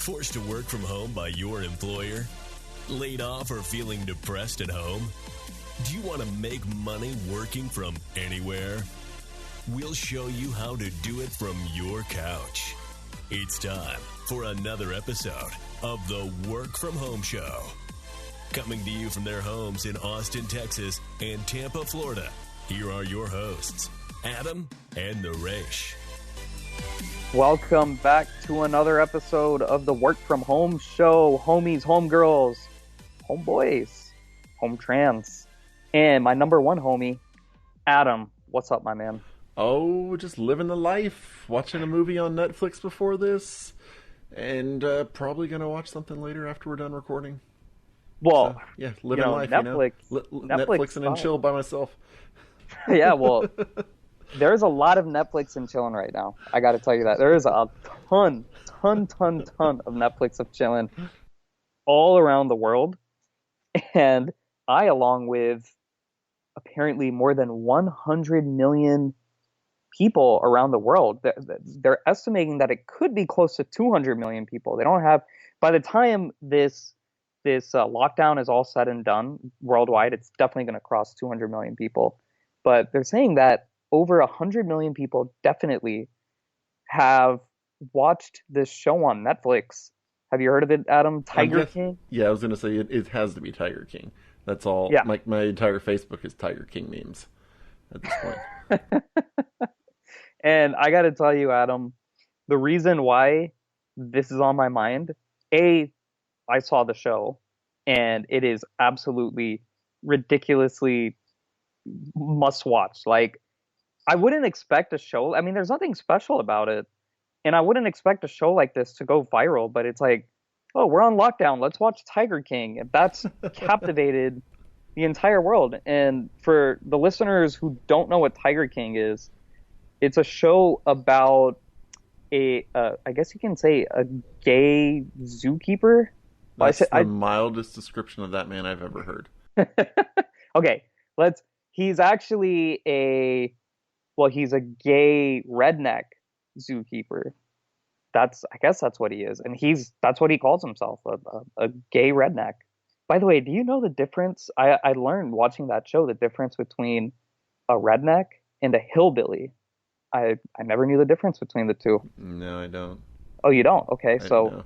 Forced to work from home by your employer? Laid off or feeling depressed at home? Do you want to make money working from anywhere? We'll show you how to do it from your couch. It's time for another episode of the Work From Home Show. Coming to you from their homes in Austin, Texas and Tampa, Florida, here are your hosts, Adam and Naresh. Welcome back to another episode of the Work From Home Show. Homies, homegirls, homeboys, home trans, and my number one homie, Adam. What's up, my man? Oh, just living the life. Watching a movie on Netflix before this, and probably going to watch something later after we're done recording. Well, so, yeah, living life, Netflix, Netflix and then chill by myself. Yeah, well, there's a lot of Netflix and chilling right now. I got to tell you that. There is a ton of Netflix of chilling all around the world. And I, along with apparently more than 100 million people around the world, they're estimating that it could be close to 200 million people. They don't have, by the time this lockdown is all said and done worldwide, it's definitely going to cross 200 million people. But they're saying that over 100 million people definitely have watched this show on Netflix. Have you heard of it, Adam? Tiger King? Yeah, I was going to say it has to be Tiger King. That's all. Yeah. My entire Facebook is Tiger King memes at this point. And I got to tell you, Adam, the reason why this is on my mind, I saw the show, and it is absolutely ridiculously must watch. Like, I wouldn't expect a show. I mean, there's nothing special about it, and I wouldn't expect a show like this to go viral. But it's like, oh, we're on lockdown. Let's watch Tiger King. And that's captivated the entire world. And for the listeners who don't know what Tiger King is, it's a show about I guess you can say a gay zookeeper. That's the mildest description of that man I've ever heard. Okay, he's actually he's a gay redneck zookeeper. I guess that's what he is. And that's what he calls himself, a gay redneck. By the way, do you know the difference? I learned watching that show the difference between a redneck and a hillbilly. I never knew the difference between the two. No, I don't. Oh, you don't? Okay, so know.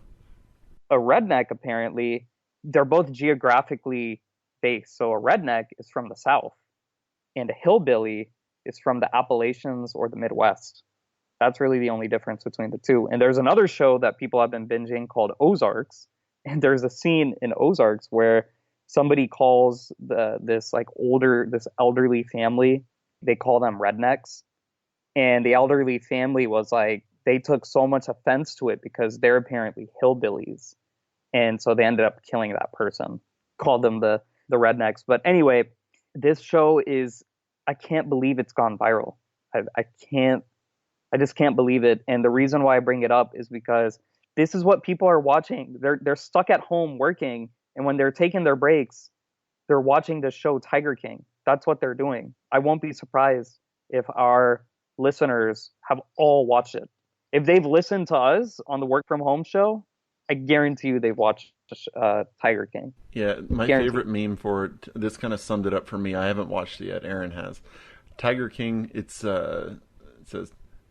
A redneck, apparently, they're both geographically based. So a redneck is from the South, and a hillbilly is from the Appalachians or the Midwest. That's really the only difference between the two. And there's another show that people have been binging called Ozarks. And there's a scene in Ozarks where somebody calls this elderly family, they call them rednecks. And the elderly family was like, they took so much offense to it because they're apparently hillbillies. And so they ended up killing that person, called them the rednecks. But anyway, this show I can't believe it's gone viral. I just can't believe it. And the reason why I bring it up is because this is what people are watching. They're stuck at home working. And when they're taking their breaks, they're watching the show Tiger King. That's what they're doing. I won't be surprised if our listeners have all watched it. If they've listened to us on the Work From Home show, I guarantee you they've watched Tiger King. Yeah, my favorite meme for it, this kind of summed it up for me. I haven't watched it yet. Aaron has. Tiger King, it says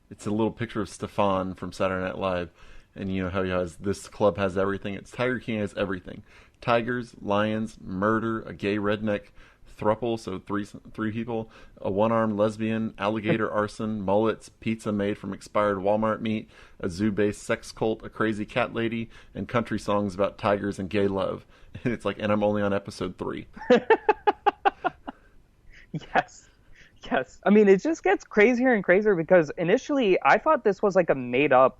it's a little picture of Stefan from Saturday Night Live. And you know how he has, this club has everything. It's Tiger King has everything. Tigers, lions, murder, a gay redneck, thruple, so three people, a one-armed lesbian, alligator arson, mullets, pizza made from expired Walmart meat, a zoo-based sex cult, a crazy cat lady, and country songs about tigers and gay love. And it's like, and I'm only on episode 3. Yes. I mean, it just gets crazier and crazier because initially I thought this was like a made-up,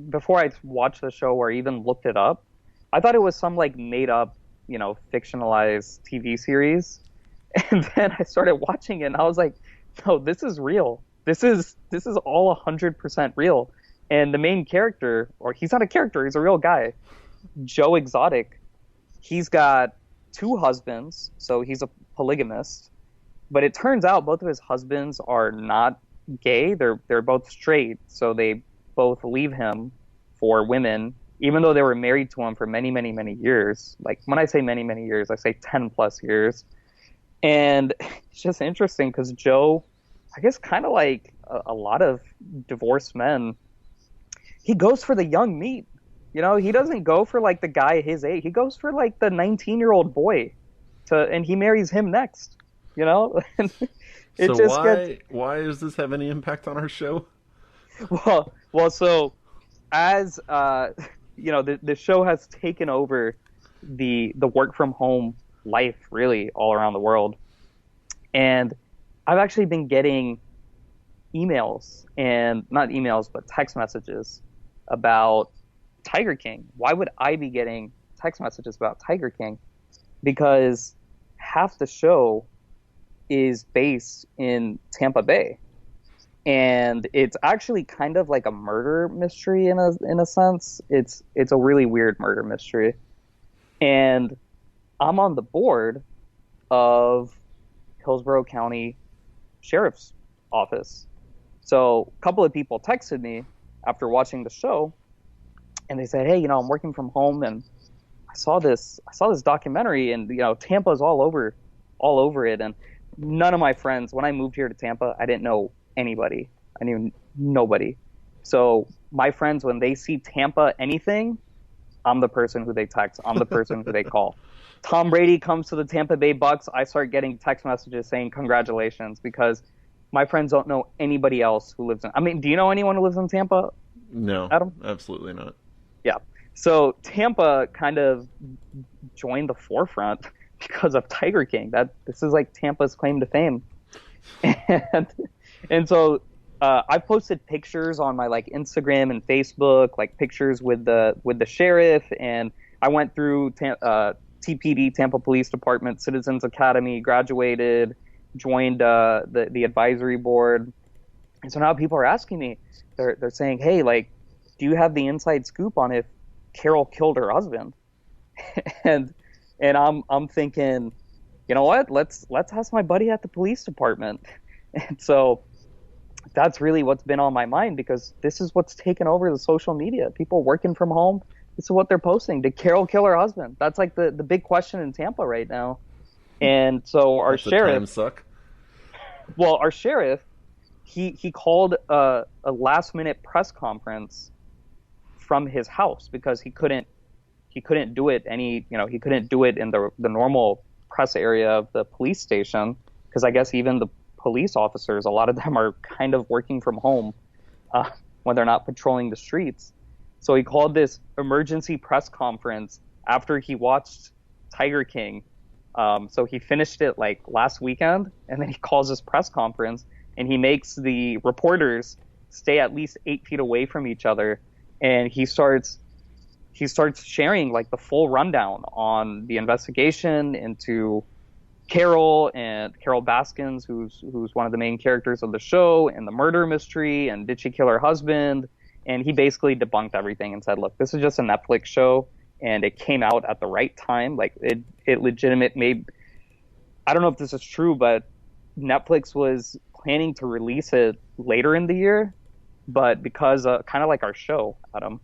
before I watched the show or even looked it up, I thought it was some like made-up, fictionalized TV series. And then I started watching it and I was like, no, this is real. This is all 100% real. And the main character, or he's not a character, he's a real guy, Joe Exotic, he's got 2 husbands, so he's a polygamist. But it turns out both of his husbands are not gay. They're both straight, so they both leave him for women even though they were married to him for many, many, many years. Like when I say many, many years, I say 10 plus years. And it's just interesting because Joe, I guess kind of like a lot of divorced men, he goes for the young meat. You know, he doesn't go for like the guy his age. He goes for like the 19-year-old boy and he marries him next, you know? Why does this have any impact on our show? So as the show has taken over the work from home life really all around the world. And I've actually been getting emails, and not emails, but text messages about Tiger King. Why would I be getting text messages about Tiger King? Because half the show is based in Tampa Bay. And it's actually kind of like a murder mystery in a sense. It's a really weird murder mystery. And I'm on the board of Hillsborough County Sheriff's Office. So a couple of people texted me after watching the show, and they said, "Hey, you know, I'm working from home, and I saw this documentary, and you know, Tampa's all over it." And none of my friends, when I moved here to Tampa, I didn't know anybody. I knew nobody. So my friends, when they see Tampa anything, I'm the person who they text. I'm the person who they call. Tom Brady comes to the Tampa Bay Bucks, I start getting text messages saying congratulations, because my friends don't know anybody else who lives in. I mean, do you know anyone who lives in Tampa? No, Adam? Absolutely not. Yeah. So Tampa kind of joined the forefront because of Tiger King. This is like Tampa's claim to fame. And so I posted pictures on my like Instagram and Facebook, like pictures with the sheriff, and I went through TPD, Tampa Police Department, Citizens Academy, graduated, joined the advisory board. And so now people are asking me, they're saying, "Hey, like, do you have the inside scoop on if Carol killed her husband?" and I'm thinking, you know what? Let's ask my buddy at the police department. And so that's really what's been on my mind, because this is what's taken over the social media. People working from home. This is what they're posting. Did Carol kill her husband? That's like the big question in Tampa right now. And so our sheriff, our sheriff, he called a last minute press conference from his house because he couldn't do it he couldn't do it in the normal press area of the police station, because I guess even the police officers, a lot of them are kind of working from home when they're not patrolling the streets. So he called this emergency press conference after he watched Tiger King. So he finished it like last weekend, and then he calls this press conference, and he makes the reporters stay at least 8 feet away from each other, and he starts sharing like the full rundown on the investigation into Carol Baskins, who's one of the main characters of the show, and the murder mystery, and did she kill her husband? And he basically debunked everything and said, look, this is just a Netflix show, and it came out at the right time. Like it legitimate made, I don't know if this is true, but Netflix was planning to release it later in the year, but because kind of like our show, Adam,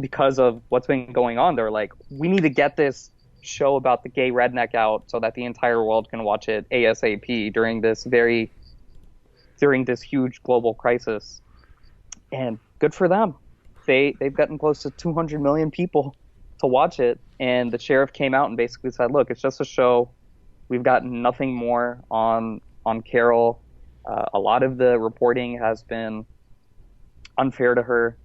because of what's been going on, they're like, we need to get this show about the gay redneck out so that the entire world can watch it ASAP during this huge global crisis. And good for them. They've gotten close to 200 million people to watch it. And the sheriff came out and basically said, look, it's just a show. We've got nothing more on Carol. A lot of the reporting has been unfair to her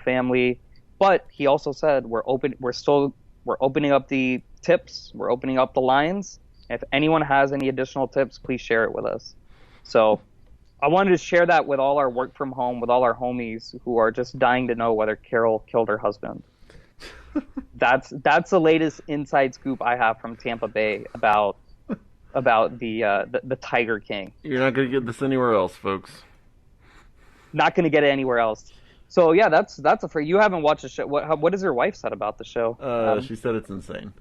family. But he also said, we're opening up the tips. We're opening up the lines. If anyone has any additional tips, please share it with us. So I wanted to share that with all our work from home, with all our homies who are just dying to know whether Carol killed her husband. That's the latest inside scoop I have from Tampa Bay about the Tiger King. You're not going to get this anywhere else, folks. Not going to get it anywhere else. So yeah, that's for you. Haven't watched the show. What has your wife said about the show? She said it's insane.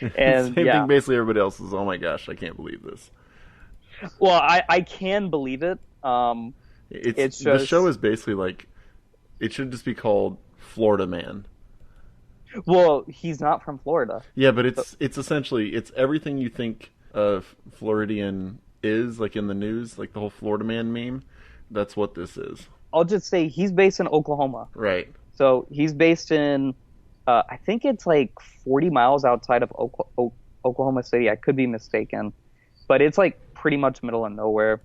And same thing basically everybody else is. Oh my gosh, I can't believe this. Well, I can believe it. It's just, the show is basically like It should just be called Florida Man. Well, he's not from Florida. Yeah, but it's essentially it's everything you think of Floridian is, like in the news, like the whole Florida Man meme. That's what this is. I'll just say he's based in Oklahoma. Right. So he's based in, I think it's like 40 miles outside of Oklahoma City. I could be mistaken, but it's like pretty much middle of nowhere.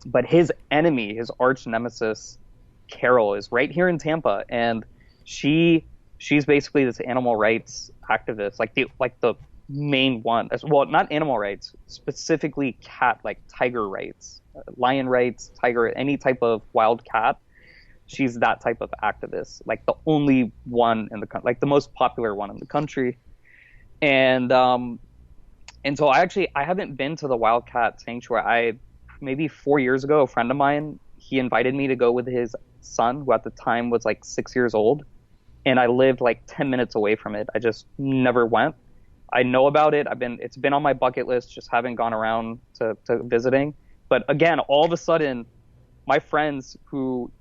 But his enemy, his arch nemesis, Carol, is right here in Tampa, and she's basically this animal rights activist, like the main one. Well, not animal rights, specifically tiger rights, lion rights, tiger, any type of wild cat. She's that type of activist, like the only one in the country, like the most popular one in the country. And so I haven't been to the wildcat sanctuary. Maybe 4 years ago, a friend of mine, he invited me to go with his son, who at the time was like 6 years old. And I lived like 10 minutes away from it. I just never went. I know about it. It's been on my bucket list, just haven't gone around to visiting. But again, all of a sudden, my friends who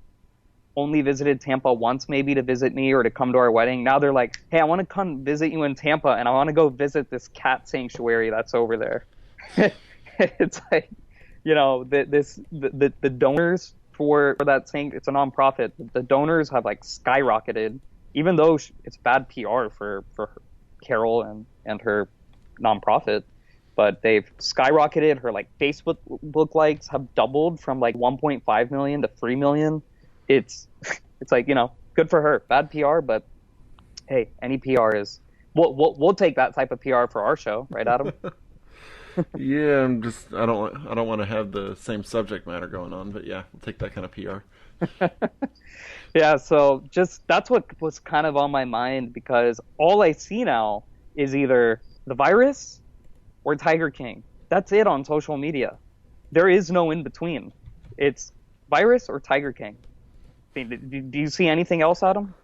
only visited Tampa once maybe to visit me or to come to our wedding, now they're like, hey, I want to come visit you in Tampa, and I want to go visit this cat sanctuary that's over there. It's like, the donors for that thing, it's a nonprofit. The donors have like skyrocketed, even though it's bad PR for Carol and her nonprofit. But they've skyrocketed. Her like Facebook likes have doubled from like 1.5 million to 3 million. It's like, good for her. Bad PR, but hey, any PR is we'll take that type of PR for our show, right, Adam? Yeah, I don't want to have the same subject matter going on, but yeah, we'll take that kind of PR. Yeah, so just that's what was kind of on my mind, because all I see now is either the virus or Tiger King. That's it on social media. There is no in between. It's virus or Tiger King. Do you see anything else, Adam?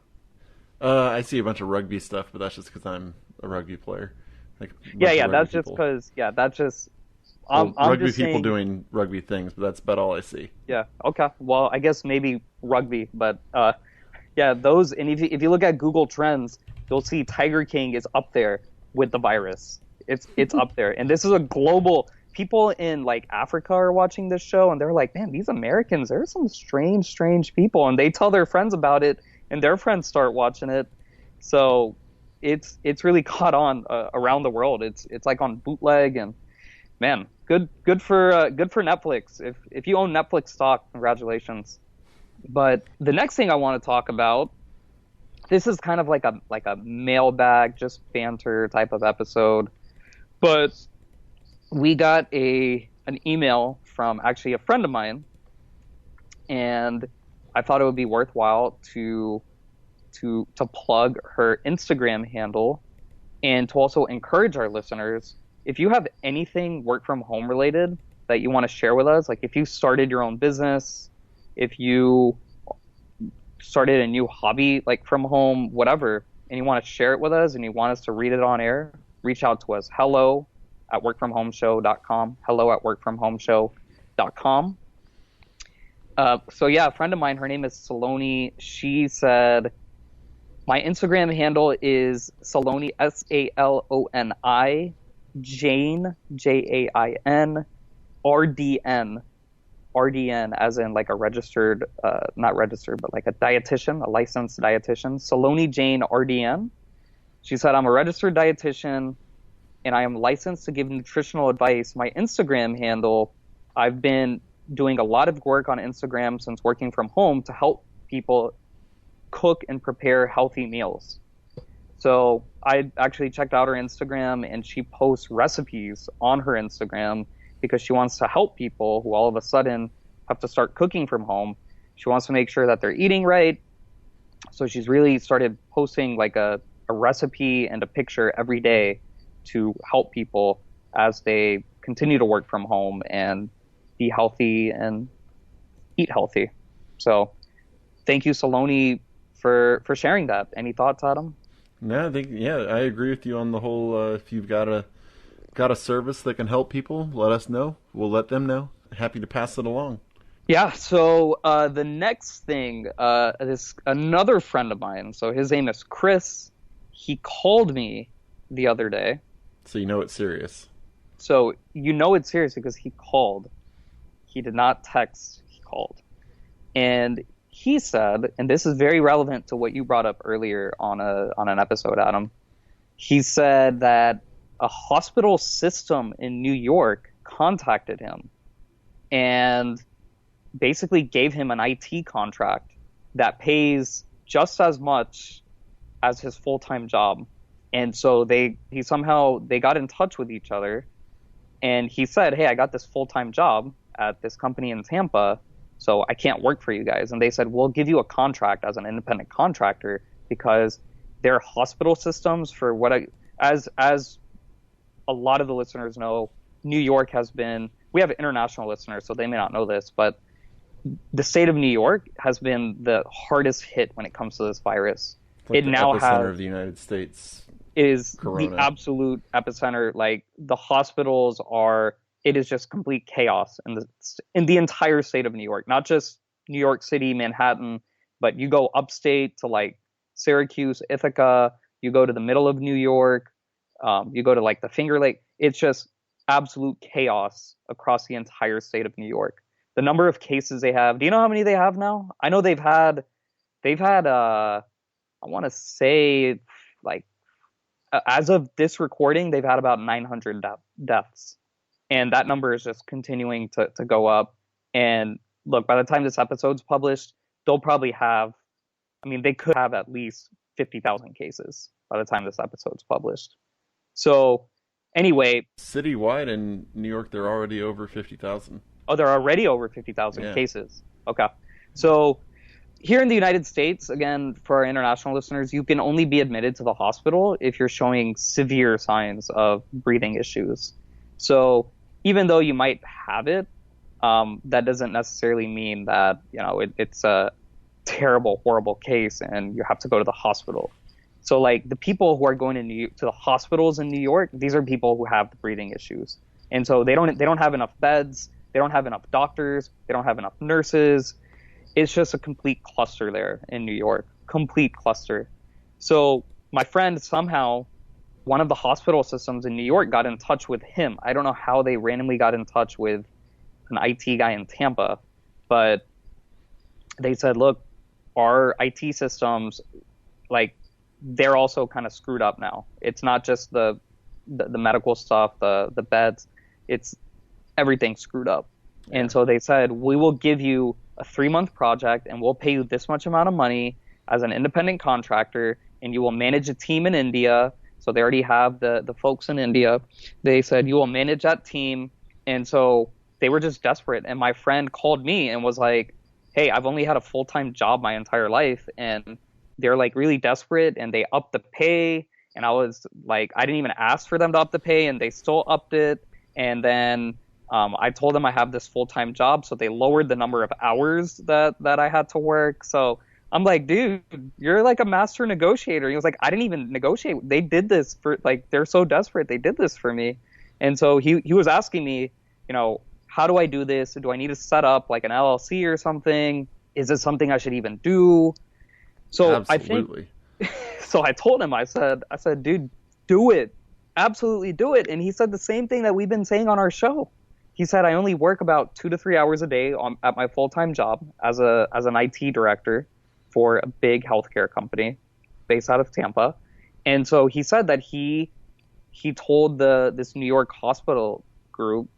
I see a bunch of rugby stuff, but that's just because I'm a rugby player. Like that's just because. Yeah, that's just. I'm rugby just people saying, doing rugby things, but that's about all I see. Yeah. Okay. Well, I guess maybe rugby, but those. And if you look at Google Trends, you'll see Tiger King is up there with the virus. It's up there, and this is a global. People in like Africa are watching this show, and they're like, man, these Americans, they're some strange people, and they tell their friends about it, and their friends start watching it. So it's really caught on around the world. It's like on bootleg, and man, good for Netflix. If you own Netflix stock, congratulations. But the next thing I want to talk about, this is kind of like a mailbag, just banter type of episode, but we got an email from actually a friend of mine, and I thought it would be worthwhile to plug her Instagram handle, and to also encourage our listeners, if you have anything work from home related that you want to share with us, like if you started your own business, if you started a new hobby like from home, whatever, and you want to share it with us and you want us to read it on air, reach out to us. hello@workfromhomeshow.com. hello@workfromhomeshow.com. So yeah, a friend of mine, her name is Saloni. She said, my Instagram handle is Saloni, Saloni, Jane, Jain, RDN, as in like a registered, not registered, but like a dietitian, a licensed dietitian. Saloni Jane RDN. She said, I'm a registered dietitian and I am licensed to give nutritional advice. My Instagram handle, I've been doing a lot of work on Instagram since working from home to help people cook and prepare healthy meals. So I actually checked out her Instagram, and she posts recipes on her Instagram because she wants to help people who all of a sudden have to start cooking from home. She wants to make sure that they're eating right. So she's really started posting like a recipe and a picture every day to help people as they continue to work from home and be healthy and eat healthy. So thank you, Saloni, for sharing that. Any thoughts, Adam? No, I agree with you on the whole, if you've got a service that can help people, let us know. We'll let them know. Happy to pass it along. Yeah, so the next thing, this another friend of mine, so his name is Chris. He called me the other day. So you know it's serious. So you know it's serious because he called. He did not text, he called. And he said, and this is very relevant to what you brought up earlier on an episode, Adam. He said that a hospital system in New York contacted him and basically gave him an IT contract that pays just as much as his full-time job. And so they got in touch with each other, and he said, "Hey, I got this full-time job at this company in Tampa, so I can't work for you guys." And they said, "We'll give you a contract as an independent contractor because their hospital systems as a lot of the listeners know, New York has been, we have international listeners, so they may not know this, but the state of New York has been the hardest hit when it comes to this virus. Like it the now epicenter of the United States. Is Corona. The absolute epicenter. Like the hospitals are, it is just complete chaos in the entire state of New York, not just New York City, Manhattan, but you go upstate to like Syracuse, Ithaca, you go to the middle of New York, you go to like the Finger Lake. It's just absolute chaos across the entire state of New York. The number of cases they have. Do you know how many they have now? I know they've had I want to say like as of this recording, they've had about 900 deaths. And that number is just continuing to go up. And look, by the time this episode's published, they'll probably have, I mean, they could have at least 50,000 cases by the time this episode's published. So anyway. Citywide in New York, they're already over 50,000. Oh, they're already over 50,000 Yeah. cases. Okay. So here in the United States, again, for our international listeners, you can only be admitted to the hospital if you're showing severe signs of breathing issues. So even though you might have it, that doesn't necessarily mean that, you know, it's a terrible, horrible case and you have to go to the hospital. So like the people who are going to the hospitals in New York, these are people who have the breathing issues. And so they don't have enough beds. They don't have enough doctors. They don't have enough nurses. It's just a complete cluster there in New York. Complete cluster. So my friend somehow, one of the hospital systems in New York got in touch with him. I don't know how they randomly got in touch with an IT guy in Tampa, but they said, look, our IT systems, like, they're also kind of screwed up now. It's not just the medical stuff, the beds. It's everything screwed up. Yeah. And so they said, we will give you a 3-month project and we'll pay you this much amount of money as an independent contractor, and you will manage a team in India. So they already have the folks in India. They said, you will manage that team. And so they were just desperate. And my friend called me and was like, hey, I've only had a full-time job my entire life. And they're like really desperate and they upped the pay. And I was like, I didn't even ask for them to up the pay and they still upped it. And then I told them I have this full-time job. So they lowered the number of hours that I had to work. So I'm like, dude, you're like a master negotiator. He was like, I didn't even negotiate. They did this for, like, they're so desperate. They did this for me. And so he was asking me, you know, how do I do this? Do I need to set up like an LLC or something? Is this something I should even do? So absolutely. I think, so I told him, I said, dude, do it. Absolutely do it. And he said the same thing that we've been saying on our show. He said, I only work about 2 to 3 hours a day at my full-time job as an IT director for a big healthcare company based out of Tampa. And so he said that he told this New York hospital group,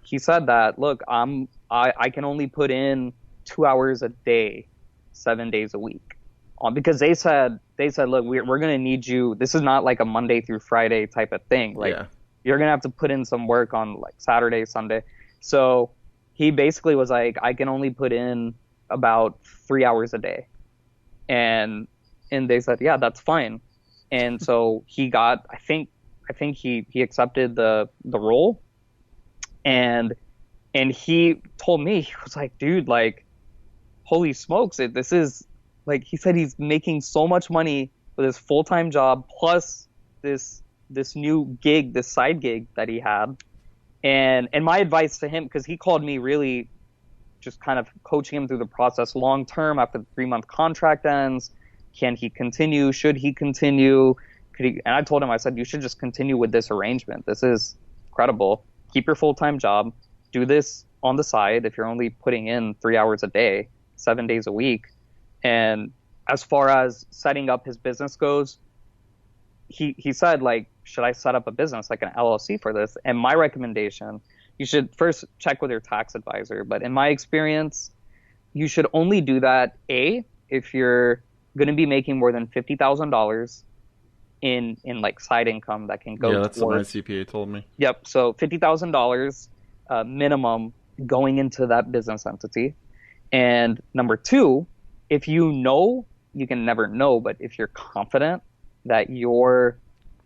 he said that, look, I can only put in 2 hours a day, 7 days a week. Because they said, look, we're going to need you. This is not like a Monday through Friday type of thing. Like, yeah. You're going to have to put in some work on like Saturday, Sunday. So he basically was like, I can only put in about 3 hours a day. And they said, yeah, that's fine. And so he got, I think he accepted the role. And he told me, he was like, dude, like, holy smokes, this is, like, he said he's making so much money with his full-time job plus this new gig, this side gig that he had. And my advice to him, because he called me really just kind of coaching him through the process long term after the 3-month contract ends. Can he continue? Should he continue? Could he? And I told him, I said, you should just continue with this arrangement. This is credible. Keep your full-time job. Do this on the side if you're only putting in 3 hours a day, 7 days a week. And as far as setting up his business goes, he said, like, should I set up a business, like an LLC for this? And my recommendation, you should first check with your tax advisor. But in my experience, you should only do that, if you're going to be making more than $50,000 in like side income that can go. Yeah, that's what my CPA told me. Yep. So $50,000 minimum going into that business entity. And number two, if you know, you can never know, but if you're confident that your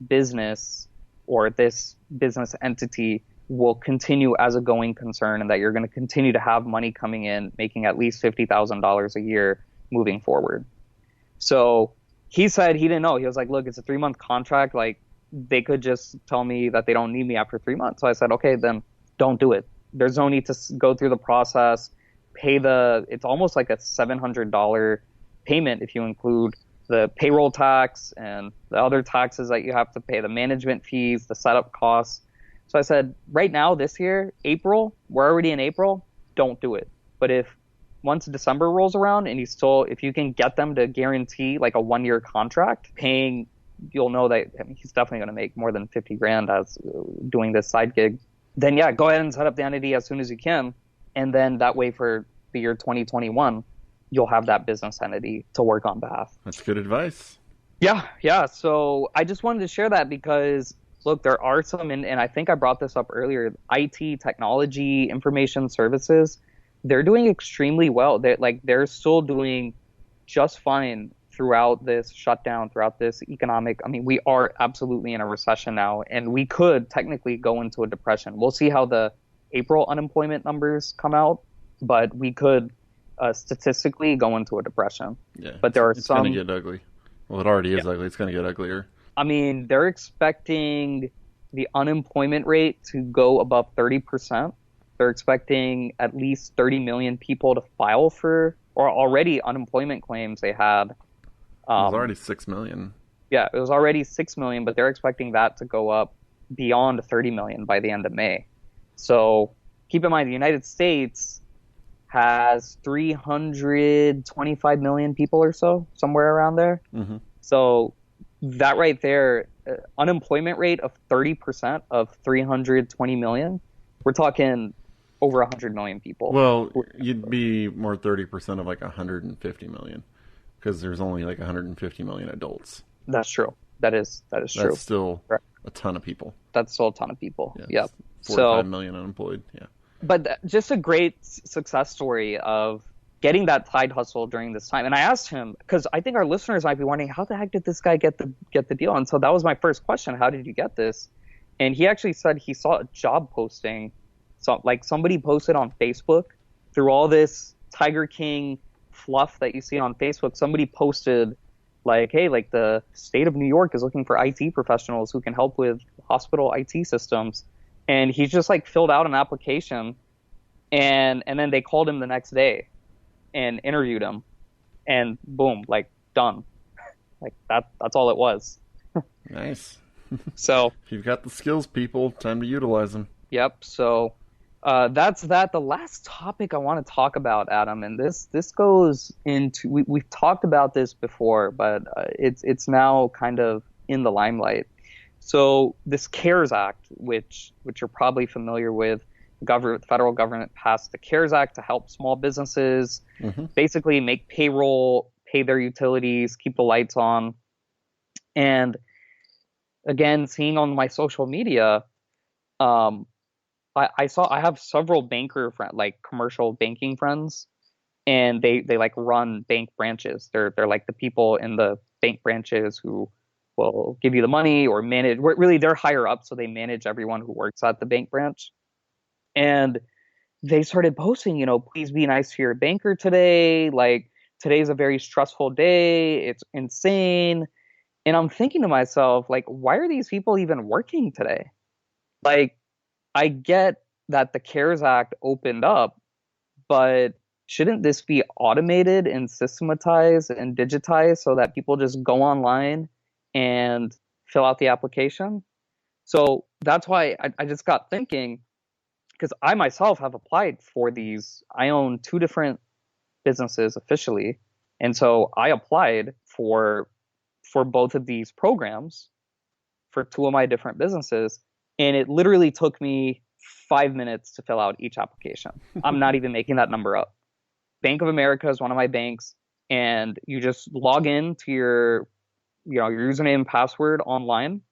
business or this business entity will continue as a going concern and that you're going to continue to have money coming in, making at least $50,000 a year moving forward. So he said he didn't know. He was like, look, it's a 3-month contract. Like, they could just tell me that they don't need me after 3 months. So I said, okay, then don't do it. There's no need to go through the process, it's almost like a $700 payment if you include the payroll tax and the other taxes that you have to pay, the management fees, the setup costs. So I said, right now, this year, April, we're already in April, don't do it. But once December rolls around and if you can get them to guarantee like a 1-year contract paying, you'll know that he's definitely going to make more than 50 grand as doing this side gig. Then yeah, go ahead and set up the entity as soon as you can. And then that way for the year 2021, you'll have that business entity to work on behalf. That's good advice. Yeah. So I just wanted to share that because, look, there are some, and I think I brought this up earlier, IT, technology, information services, they're doing extremely well. They're still doing just fine throughout this shutdown, throughout this economic. I mean, we are absolutely in a recession now, and we could technically go into a depression. We'll see how the April unemployment numbers come out, but we could statistically go into a depression. Yeah, but there are it's going to get ugly. Well, it already is ugly. It's going to get uglier. I mean, they're expecting the unemployment rate to go above 30%. They're expecting at least 30 million people to file for, or already unemployment claims they had. It was already 6 million. Yeah, it was already 6 million, but they're expecting that to go up beyond 30 million by the end of May. So keep in mind, the United States has 325 million people or so, somewhere around there. Mm-hmm. So that right there, unemployment rate of 30% of 320 million, we're talking over 100 million people. Well, you'd be more 30% of like 150 million because there's only like 150 million adults. That's true. That is true. That's still a ton of people. That's still a ton of people. Yeah. Yep. 4 to 5 million unemployed. Yeah. But just a great success story of getting that side hustle during this time. And I asked him, because I think our listeners might be wondering, how the heck did this guy get the deal? And so that was my first question. How did you get this? And he actually said he saw a job posting. So like somebody posted on Facebook through all this Tiger King fluff that you see on Facebook. Somebody posted like, hey, like the state of New York is looking for IT professionals who can help with hospital IT systems. And he just like filled out an application and then they called him the next day and interviewed him and boom, like done. Like that's all it was. Nice. So if you've got the skills, people, time to utilize them. Yep. So that's that. The last topic I want to talk about, Adam, and this goes into we've talked about this before, but it's now kind of in the limelight. So this CARES Act, which you're probably familiar with, the federal government passed the CARES Act to help small businesses basically make payroll, pay their utilities, keep the lights on. And again, seeing on my social media, I have several banker friends, like commercial banking friends, and they like run bank branches. They're like the people in the bank branches who will give you the money or manage. Really, they're higher up, so they manage everyone who works at the bank branch. And they started posting, please be nice to your banker today. Like, today's a very stressful day. It's insane. And I'm thinking to myself, like, why are these people even working today? Like, I get that the CARES Act opened up, but shouldn't this be automated and systematized and digitized so that people just go online and fill out the application? So that's why I just got thinking, because I myself have applied for these. I own two different businesses officially. And so I applied for both of these programs for two of my different businesses. And it literally took me 5 minutes to fill out each application. I'm not even making that number up. Bank of America is one of my banks, and you just log in to your username and password online.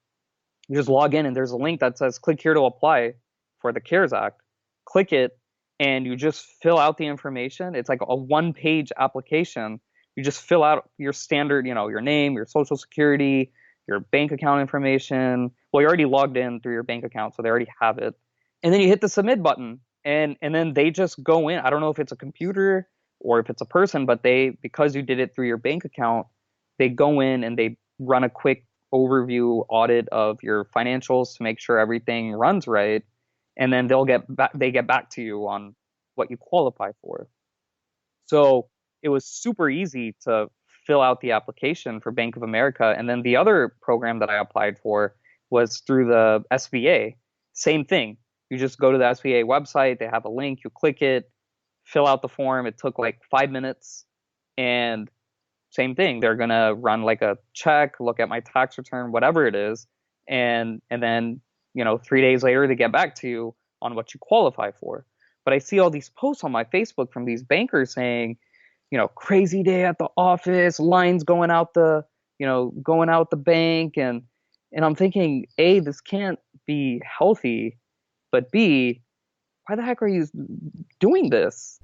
You just log in and there's a link that says click here to apply for the CARES Act. Click it and you just fill out the information. It's like a one-page application. You just fill out your standard, your name, your social security, your bank account information. Well, you're already logged in through your bank account, so they already have it. And then you hit the submit button, and then they just go in. I don't know if it's a computer or if it's a person, but because you did it through your bank account, they go in and they run a quick overview audit of your financials to make sure everything runs right. And then they get back to you on what you qualify for. So it was super easy to fill out the application for Bank of America. And then the other program that I applied for was through the SBA. Same thing. You just go to the SBA website. They have a link. You click it, fill out the form. It took like 5 minutes. And same thing. They're going to run like a check, look at my tax return, whatever it is. And then, 3 days later, they get back to you on what you qualify for. But I see all these posts on my Facebook from these bankers saying, crazy day at the office, lines going out the bank. And I'm thinking, A, this can't be healthy, but B, why the heck are you doing this?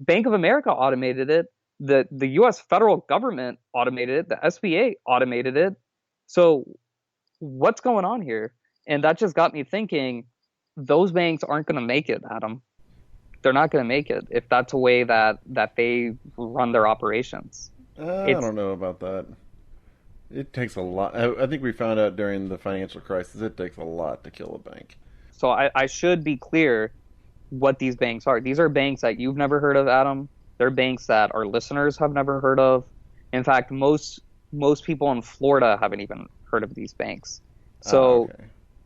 Bank of America automated it. The U.S. federal government automated it. The SBA automated it. So what's going on here? And that just got me thinking, those banks aren't going to make it, Adam. They're not going to make it if that's a way that they run their operations. I don't know about that. It takes a lot. I think we found out during the financial crisis, it takes a lot to kill a bank. So I should be clear what these banks are. These are banks that you've never heard of, Adam. They're banks that our listeners have never heard of. In fact, most people in Florida haven't even heard of these banks. So okay.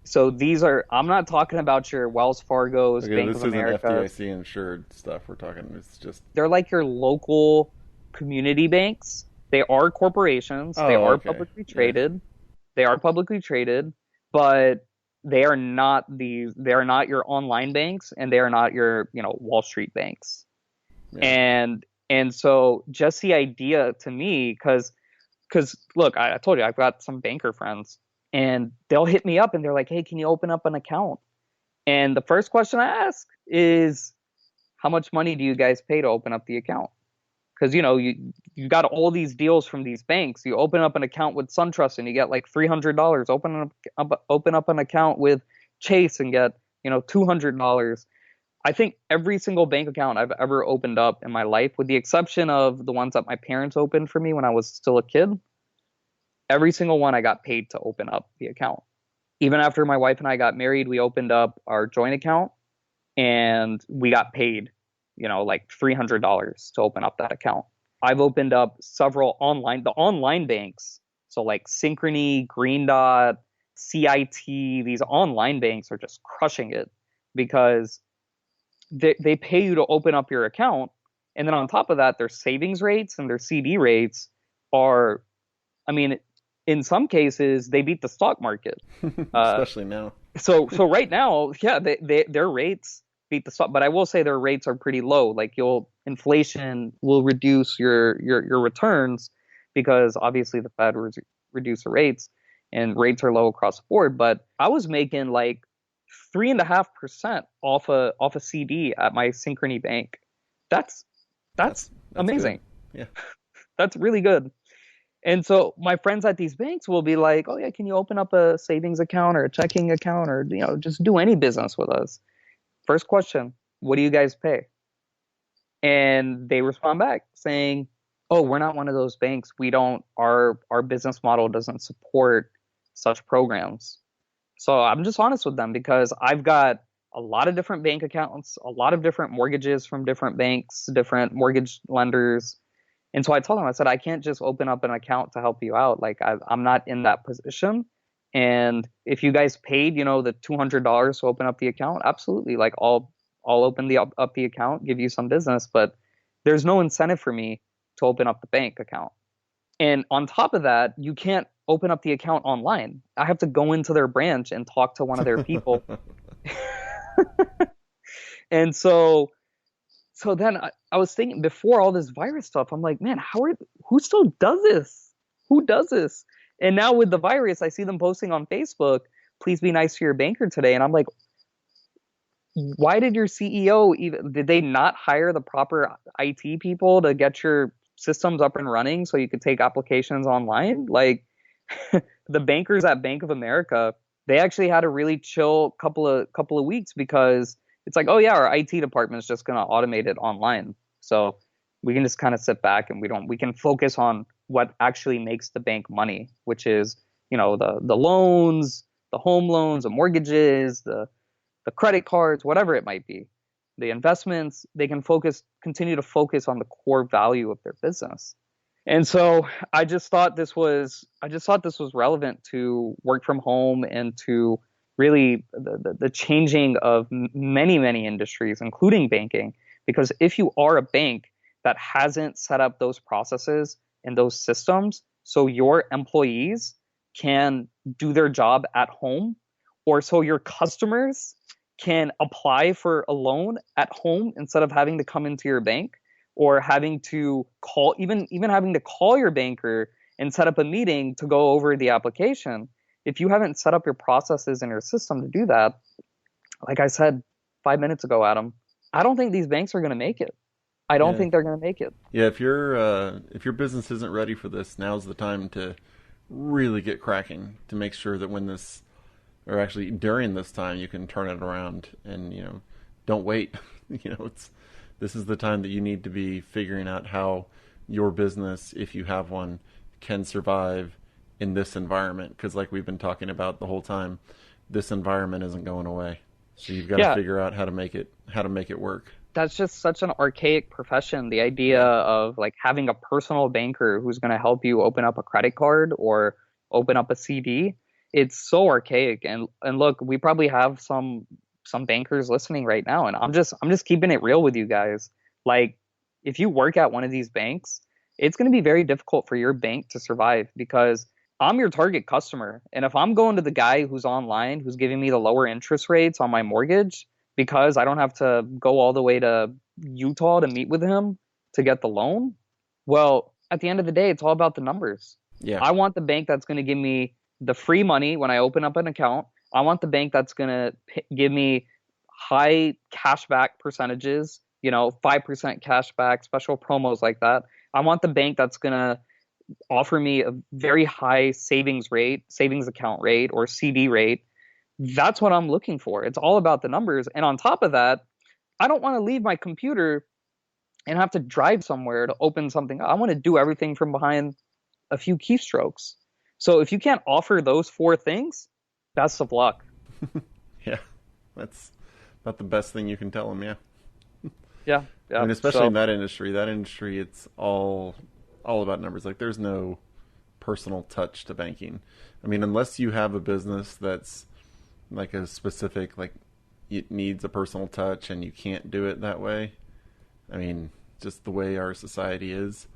So these are, I'm not talking about your Wells Fargo's, Bank of America. This isn't FDIC insured stuff we're talking. It's just. They're like your local community banks. They are corporations. They are publicly traded. Yeah. They are publicly traded, but they are not your online banks, and they are not your, Wall Street banks. Yeah. And so just the idea to me, because look, I told you, I've got some banker friends. And they'll hit me up and they're like, hey, can you open up an account? And the first question I ask is, how much money do you guys pay to open up the account? Because, you got all these deals from these banks. You open up an account with SunTrust and you get like $300. Open up an account with Chase and get, $200. I think every single bank account I've ever opened up in my life, with the exception of the ones that my parents opened for me when I was still a kid, every single one I got paid to open up the account. Even after my wife and I got married, we opened up our joint account and we got paid, like $300 to open up that account. I've opened up several the online banks. So like Synchrony, Green Dot, CIT, these online banks are just crushing it because they pay you to open up your account. And then on top of that, their savings rates and their CD rates are, in some cases, they beat the stock market. Especially now. So right now, yeah, their rates beat the stock. But I will say their rates are pretty low. Like inflation will reduce your returns because obviously the Fed reduce the rates and rates are low across the board. But I was making like 3.5% off a CD at my Synchrony bank. That's amazing. Good. Yeah, that's really good. And so my friends at these banks will be like, oh, yeah, can you open up a savings account or a checking account or, just do any business with us? First question, what do you guys pay? And they respond back saying, oh, we're not one of those banks. Our business model doesn't support such programs. So I'm just honest with them because I've got a lot of different bank accounts, a lot of different mortgages from different banks, different mortgage lenders. And so I told him, I said, I can't just open up an account to help you out. Like I'm not in that position. And if you guys paid, the $200 to open up the account, absolutely. Like I'll open up the account, give you some business, but there's no incentive for me to open up the bank account. And on top of that, you can't open up the account online. I have to go into their branch and talk to one of their people. And so then I was thinking, before all this virus stuff, I'm like, man, who still does this? Who does this? And now with the virus, I see them posting on Facebook, please be nice to your banker today. And I'm like, why did your CEO did they not hire the proper IT people to get your systems up and running so you could take applications online? Like the bankers at Bank of America, they actually had a really chill couple of weeks, because it's like, oh yeah, our IT department is just going to automate it online. So we can just kind of sit back and we can focus on what actually makes the bank money, which is, the loans, the home loans, the mortgages, the credit cards, whatever it might be, the investments. They can continue to focus on the core value of their business. And so I just thought this was relevant to work from home and to really the changing of many, many industries, including banking. Because if you are a bank that hasn't set up those processes and those systems so your employees can do their job at home, or so your customers can apply for a loan at home instead of having to come into your bank, or having to call, even having to call your banker and set up a meeting to go over the application. If you haven't set up your processes and your system to do that, like I said 5 minutes ago, Adam, I don't think these banks are going to make it. I don't think they're going to make it. Yeah, if your business isn't ready for this, now's the time to really get cracking, to make sure that when this, or actually during this time, you can turn it around and, don't wait. This is the time that you need to be figuring out how your business, if you have one, can survive in this environment. Because like we've been talking about the whole time, this environment isn't going away. So you've got to figure out how to make it work. That's just such an archaic profession. The idea of like having a personal banker who's going to help you open up a credit card or open up a CD. It's so archaic. And look, we probably have some bankers listening right now, and I'm just keeping it real with you guys. Like, if you work at one of these banks, it's going to be very difficult for your bank to survive, because I'm your target customer. And if I'm going to the guy who's online, who's giving me the lower interest rates on my mortgage, because I don't have to go all the way to Utah to meet with him to get the loan, well, at the end of the day, it's all about the numbers. Yeah. I want the bank that's going to give me the free money when I open up an account. I want the bank that's going to give me high cashback percentages, 5% cashback, special promos like that. I want the bank that's going to offer me a very high savings account rate, or CD rate. That's what I'm looking for. It's all about the numbers. And on top of that, I don't want to leave my computer and have to drive somewhere to open something. I want to do everything from behind a few keystrokes. So if you can't offer those 4 things, best of luck. Yeah, that's about the best thing you can tell them. Yeah. I mean, especially in that industry, it's all about numbers. Like, there's no personal touch to banking. I mean, unless you have a business that's like a specific, like, it needs a personal touch and you can't do it that way. I mean, just the way our society is,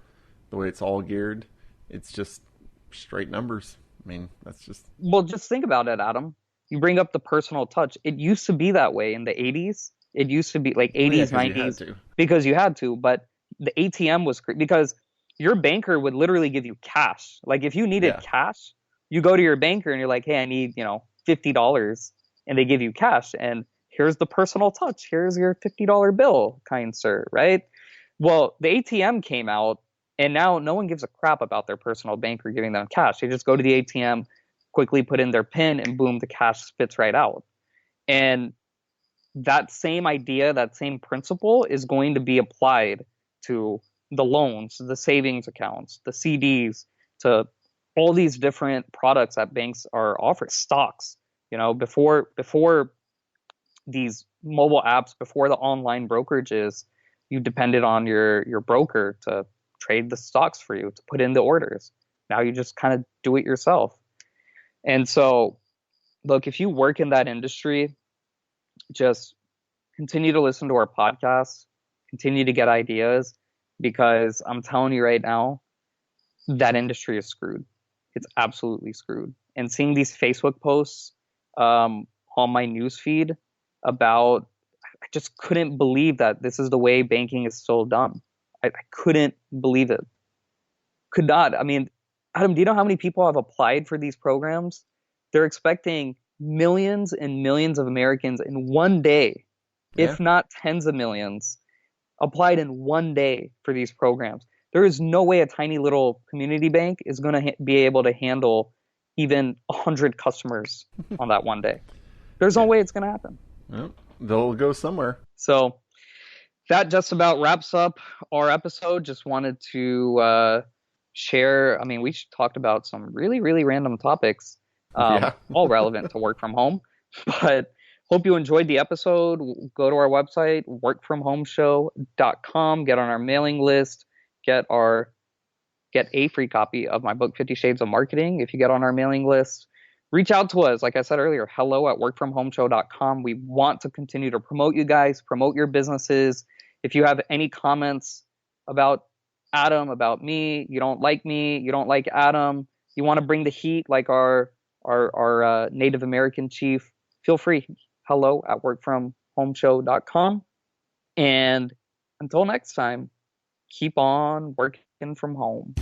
the way it's all geared, it's just straight numbers. I mean, that's just... Well, just think about it, Adam. You bring up the personal touch. It used to be that way in the 80s. It used to be like 80s, 90s. Because you had to. But the ATM was... Because your banker would literally give you cash. Like, if you needed cash, you go to your banker and you're like, hey, I need, $50. And they give you cash. And here's the personal touch. Here's your $50 bill, kind sir, right? Well, the ATM came out, and now no one gives a crap about their personal banker giving them cash. They just go to the ATM, quickly put in their PIN, and boom, the cash spits right out. And that same idea, that same principle is going to be applied to the loans, the savings accounts, the CDs, to all these different products that banks are offering, stocks. Before these mobile apps, before the online brokerages, you depended on your broker to trade the stocks for you, to put in the orders. Now you just kind of do it yourself. And so, look, if you work in that industry, just continue to listen to our podcasts, continue to get ideas, because I'm telling you right now, that industry is screwed. It's absolutely screwed. And seeing these Facebook posts on my newsfeed about, I just couldn't believe that this is the way banking is still done. I couldn't believe it. Could not. I mean, Adam, do you know how many people have applied for these programs? They're expecting millions and millions of Americans in one day, Yeah. if not tens of millions, applied in one day for these programs. There is no way a tiny little community bank is going to be able to handle even 100 customers on that one day. There's no way it's going to happen. Well, they'll go somewhere. So that just about wraps up our episode. Just wanted to share. I mean, we talked about some really, really random topics, all relevant to work from home. But hope you enjoyed the episode. Go to our website, workfromhomeshow.com. Get on our mailing list. Get a free copy of my book, 50 Shades of Marketing, if you get on our mailing list. Reach out to us. Like I said earlier, hello@workfromhomeshow.com. We want to continue to promote you guys, promote your businesses. If you have any comments about Adam, about me, you don't like Adam, you want to bring the heat like our Native American chief, feel free. hello@workfromhomeshow.com. And until next time, keep on working from home.